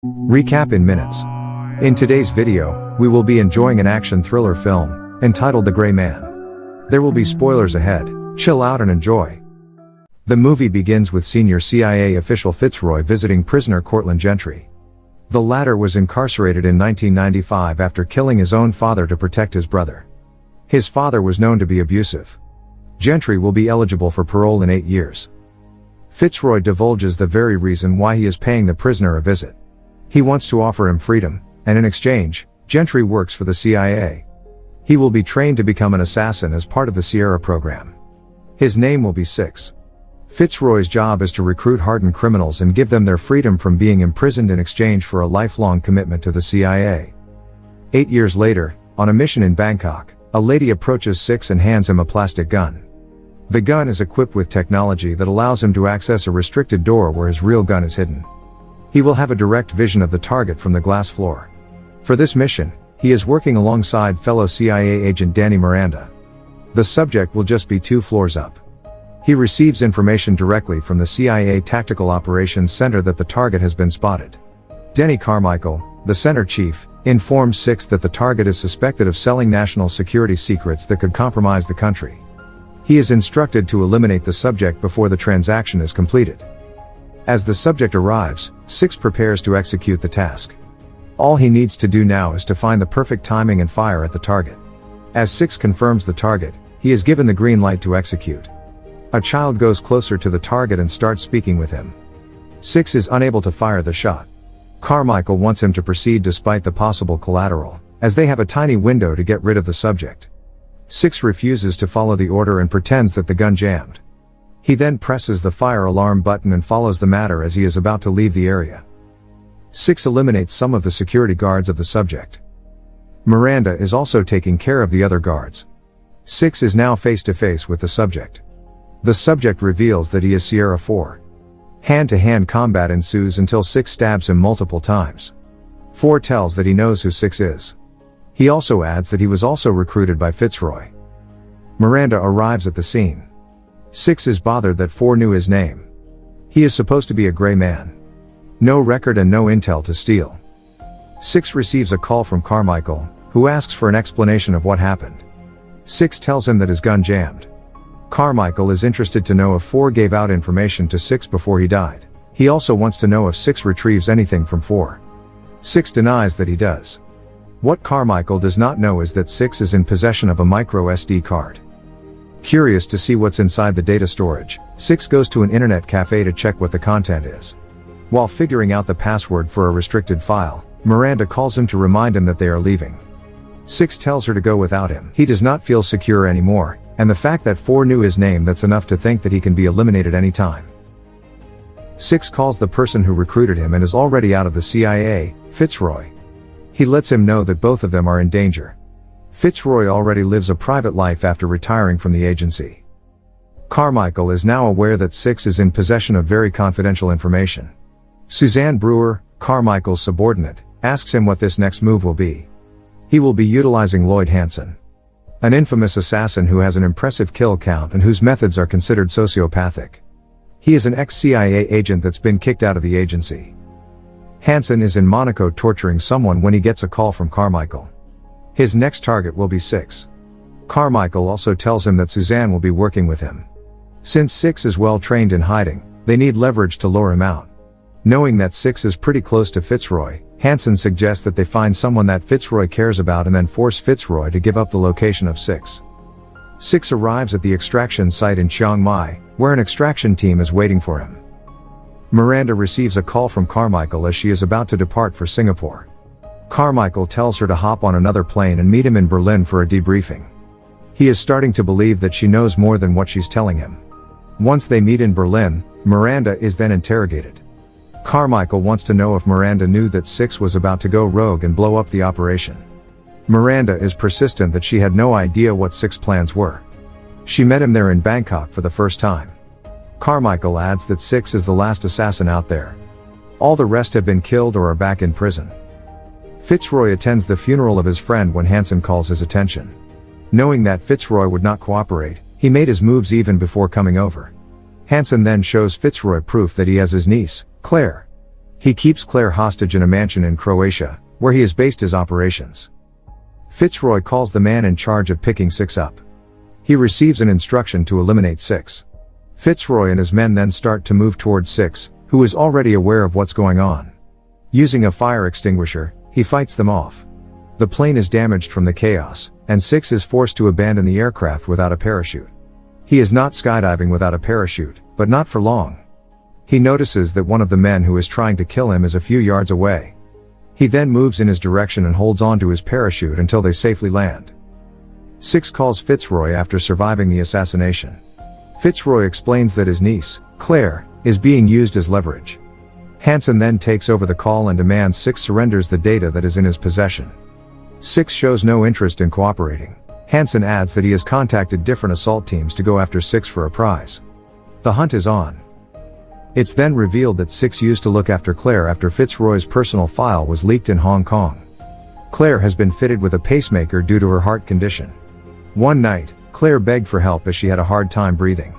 Recap in minutes. In today's video, we will be enjoying an action thriller film, entitled The Gray Man. There will be spoilers ahead, chill out and enjoy. The movie begins with senior CIA official Fitzroy visiting prisoner Cortland Gentry. The latter was incarcerated in 1995 after killing his own father to protect his brother. His father was known to be abusive. Gentry will be eligible for parole in 8 years. Fitzroy divulges the very reason why he is paying the prisoner a visit. He wants to offer him freedom, and in exchange, Gentry works for the CIA. He will be trained to become an assassin as part of the Sierra program. His name will be Six. Fitzroy's job is to recruit hardened criminals and give them their freedom from being imprisoned in exchange for a lifelong commitment to the CIA. 8 years later, on a mission in Bangkok, a lady approaches Six and hands him a plastic gun. The gun is equipped with technology that allows him to access a restricted door where his real gun is hidden. He will have a direct vision of the target from the glass floor. For this mission, he is working alongside fellow CIA agent Danny Miranda. The subject will just be 2 floors up. He receives information directly from the CIA Tactical Operations Center that the target has been spotted. Denny Carmichael, the center chief, informs Six that the target is suspected of selling national security secrets that could compromise the country. He is instructed to eliminate the subject before the transaction is completed. As the subject arrives, Six prepares to execute the task. All he needs to do now is to find the perfect timing and fire at the target. As Six confirms the target, he is given the green light to execute. A child goes closer to the target and starts speaking with him. Six is unable to fire the shot. Carmichael wants him to proceed despite the possible collateral, as they have a tiny window to get rid of the subject. Six refuses to follow the order and pretends that the gun jammed. He then presses the fire alarm button and follows the matter as he is about to leave the area. Six eliminates some of the security guards of the subject. Miranda is also taking care of the other guards. Six is now face to face with the subject. The subject reveals that he is Sierra 4. Hand-to-hand combat ensues until Six stabs him multiple times. 4 tells that he knows who Six is. He also adds that he was also recruited by Fitzroy. Miranda arrives at the scene. Six is bothered that 4 knew his name. He is supposed to be a gray man. No record and no intel to steal. Six receives a call from Carmichael, who asks for an explanation of what happened. Six tells him that his gun jammed. Carmichael is interested to know if 4 gave out information to Six before he died. He also wants to know if Six retrieves anything from 4. Six denies that he does. What Carmichael does not know is that Six is in possession of a micro SD card. Curious to see what's inside the data storage, Six goes to an internet cafe to check what the content is. While figuring out the password for a restricted file, Miranda calls him to remind him that they are leaving. Six tells her to go without him. He does not feel secure anymore, and the fact that 4 knew his name, that's enough to think that he can be eliminated any time. Six calls the person who recruited him and is already out of the CIA, Fitzroy. He lets him know that both of them are in danger. Fitzroy already lives a private life after retiring from the agency. Carmichael is now aware that Six is in possession of very confidential information. Suzanne Brewer, Carmichael's subordinate, asks him what this next move will be. He will be utilizing Lloyd Hansen, an infamous assassin who has an impressive kill count and whose methods are considered sociopathic. He is an ex-CIA agent that's been kicked out of the agency. Hansen is in Monaco torturing someone when he gets a call from Carmichael. His next target will be Six. Carmichael also tells him that Suzanne will be working with him. Since Six is well trained in hiding, they need leverage to lure him out. Knowing that Six is pretty close to Fitzroy, Hansen suggests that they find someone that Fitzroy cares about and then force Fitzroy to give up the location of Six. Six arrives at the extraction site in Chiang Mai, where an extraction team is waiting for him. Miranda receives a call from Carmichael as she is about to depart for Singapore. Carmichael tells her to hop on another plane and meet him in Berlin for a debriefing. He is starting to believe that she knows more than what she's telling him. Once they meet in Berlin, Miranda is then interrogated. Carmichael wants to know if Miranda knew that Six was about to go rogue and blow up the operation. Miranda is persistent that she had no idea what Six's plans were. She met him there in Bangkok for the first time. Carmichael adds that Six is the last assassin out there. All the rest have been killed or are back in prison. Fitzroy attends the funeral of his friend when Hansen calls his attention. Knowing that Fitzroy would not cooperate, he made his moves even before coming over. Hansen then shows Fitzroy proof that he has his niece, Claire. He keeps Claire hostage in a mansion in Croatia, where he has based his operations. Fitzroy calls the man in charge of picking 6 up. He receives an instruction to eliminate 6. Fitzroy and his men then start to move towards 6, who is already aware of what's going on. Using a fire extinguisher, he fights them off. The plane is damaged from the chaos, and 6 is forced to abandon the aircraft without a parachute. He is not skydiving without a parachute, but not for long. He notices that one of the men who is trying to kill him is a few yards away. He then moves in his direction and holds on to his parachute until they safely land. 6 calls Fitzroy after surviving the assassination. Fitzroy explains that his niece, Claire, is being used as leverage. Hansen then takes over the call and demands 6 surrenders the data that is in his possession. 6 shows no interest in cooperating. Hansen adds that he has contacted different assault teams to go after 6 for a prize. The hunt is on. It's then revealed that 6 used to look after Claire after Fitzroy's personal file was leaked in Hong Kong. Claire has been fitted with a pacemaker due to her heart condition. One night, Claire begged for help as she had a hard time breathing.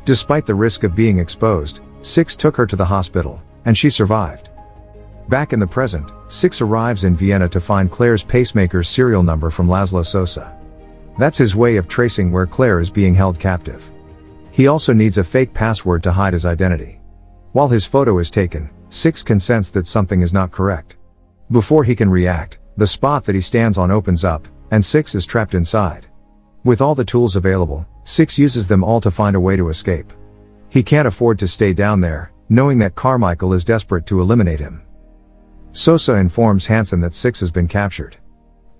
Despite the risk of being exposed, 6 took her to the hospital, and she survived. Back in the present, 6 arrives in Vienna to find Claire's pacemaker's serial number from Laszlo Sosa. That's his way of tracing where Claire is being held captive. He also needs a fake password to hide his identity. While his photo is taken, 6 can sense that something is not correct. Before he can react, the spot that he stands on opens up, and 6 is trapped inside. With all the tools available, 6 uses them all to find a way to escape. He can't afford to stay down there, knowing that Carmichael is desperate to eliminate him. Sosa informs Hansen that 6 has been captured.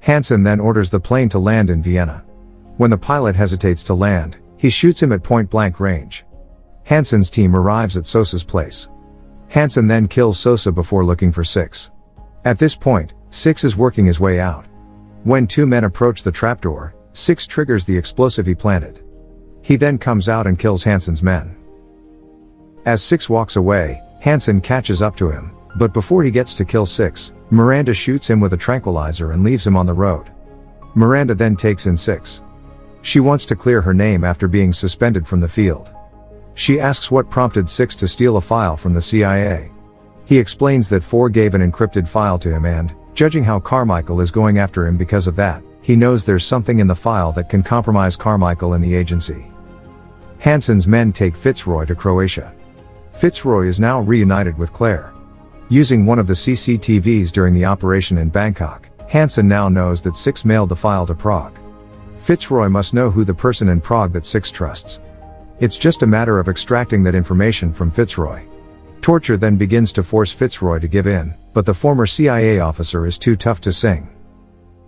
Hansen then orders the plane to land in Vienna. When the pilot hesitates to land, he shoots him at point-blank range. Hansen's team arrives at Sosa's place. Hansen then kills Sosa before looking for 6. At this point, 6 is working his way out. When 2 men approach the trapdoor, 6 triggers the explosive he planted. He then comes out and kills Hansen's men. As 6 walks away, Hansen catches up to him, but before he gets to kill 6, Miranda shoots him with a tranquilizer and leaves him on the road. Miranda then takes in 6. She wants to clear her name after being suspended from the field. She asks what prompted 6 to steal a file from the CIA. He explains that 4 gave an encrypted file to him and, judging how Carmichael is going after him because of that, he knows there's something in the file that can compromise Carmichael and the agency. Hansen's men take Fitzroy to Croatia. Fitzroy is now reunited with Claire. Using one of the CCTVs during the operation in Bangkok, Hansen now knows that 6 mailed the file to Prague. Fitzroy must know who the person in Prague that 6 trusts. It's just a matter of extracting that information from Fitzroy. Torture then begins to force Fitzroy to give in, but the former CIA officer is too tough to sing.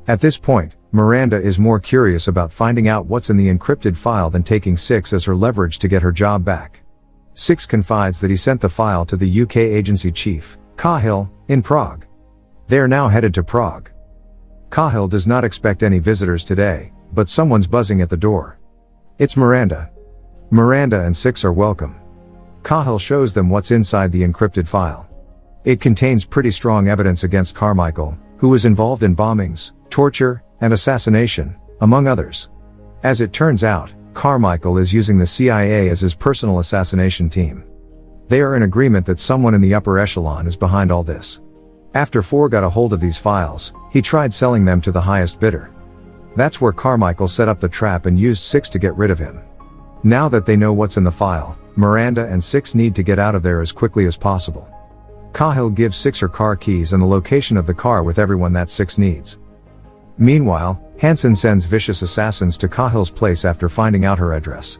At this point, Miranda is more curious about finding out what's in the encrypted file than taking 6 as her leverage to get her job back. 6 confides that he sent the file to the UK agency chief, Cahill, in Prague. They are now headed to Prague. Cahill does not expect any visitors today, but someone's buzzing at the door. It's Miranda. Miranda and 6 are welcome. Cahill shows them what's inside the encrypted file. It contains pretty strong evidence against Carmichael, who was involved in bombings, torture, and assassination, among others. As it turns out, Carmichael is using the CIA as his personal assassination team. They are in agreement that someone in the upper echelon is behind all this. After 4 got a hold of these files, he tried selling them to the highest bidder. That's where Carmichael set up the trap and used 6 to get rid of him. Now that they know what's in the file, Miranda and 6 need to get out of there as quickly as possible. Cahill gives 6 her car keys and the location of the car with everyone that 6 needs. Meanwhile, Hansen sends vicious assassins to Cahill's place after finding out her address.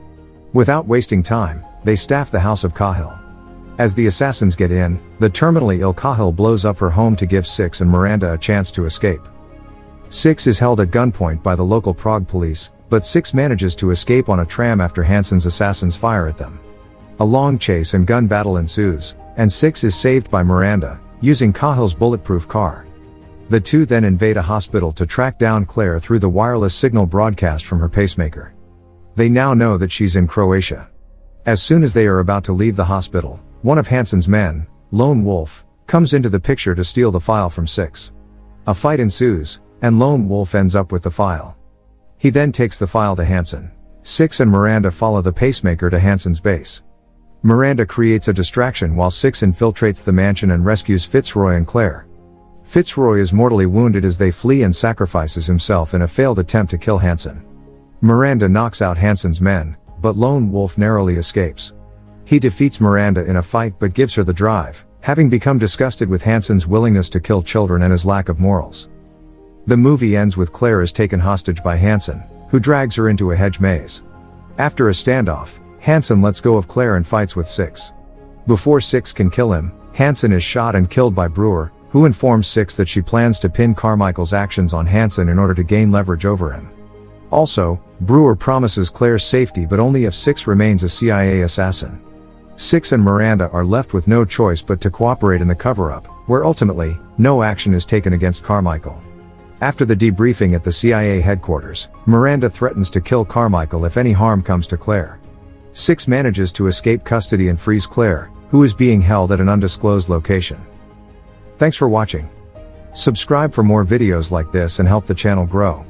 Without wasting time, they staff the house of Cahill. As the assassins get in, the terminally ill Cahill blows up her home to give 6 and Miranda a chance to escape. 6 is held at gunpoint by the local Prague police, but 6 manages to escape on a tram after Hansen's assassins fire at them. A long chase and gun battle ensues, and 6 is saved by Miranda, using Cahill's bulletproof car. The 2 then invade a hospital to track down Claire through the wireless signal broadcast from her pacemaker. They now know that she's in Croatia. As soon as they are about to leave the hospital, one of Hansen's men, Lone Wolf, comes into the picture to steal the file from 6. A fight ensues, and Lone Wolf ends up with the file. He then takes the file to Hansen. 6 and Miranda follow the pacemaker to Hansen's base. Miranda creates a distraction while 6 infiltrates the mansion and rescues Fitzroy and Claire. Fitzroy is mortally wounded as they flee and sacrifices himself in a failed attempt to kill Hansen. Miranda knocks out Hansen's men, but Lone Wolf narrowly escapes. He defeats Miranda in a fight but gives her the drive, having become disgusted with Hansen's willingness to kill children and his lack of morals. The movie ends with Claire is taken hostage by Hansen, who drags her into a hedge maze. After a standoff, Hansen lets go of Claire and fights with 6. Before 6 can kill him, Hansen is shot and killed by Brewer, who informs 6 that she plans to pin Carmichael's actions on Hansen in order to gain leverage over him. Also, Brewer promises Claire's safety but only if 6 remains a CIA assassin. 6 and Miranda are left with no choice but to cooperate in the cover-up, where ultimately, no action is taken against Carmichael. After the debriefing at the CIA headquarters, Miranda threatens to kill Carmichael if any harm comes to Claire. 6 manages to escape custody and frees Claire, who is being held at an undisclosed location. Thanks for watching. Subscribe for more videos like this and help the channel grow.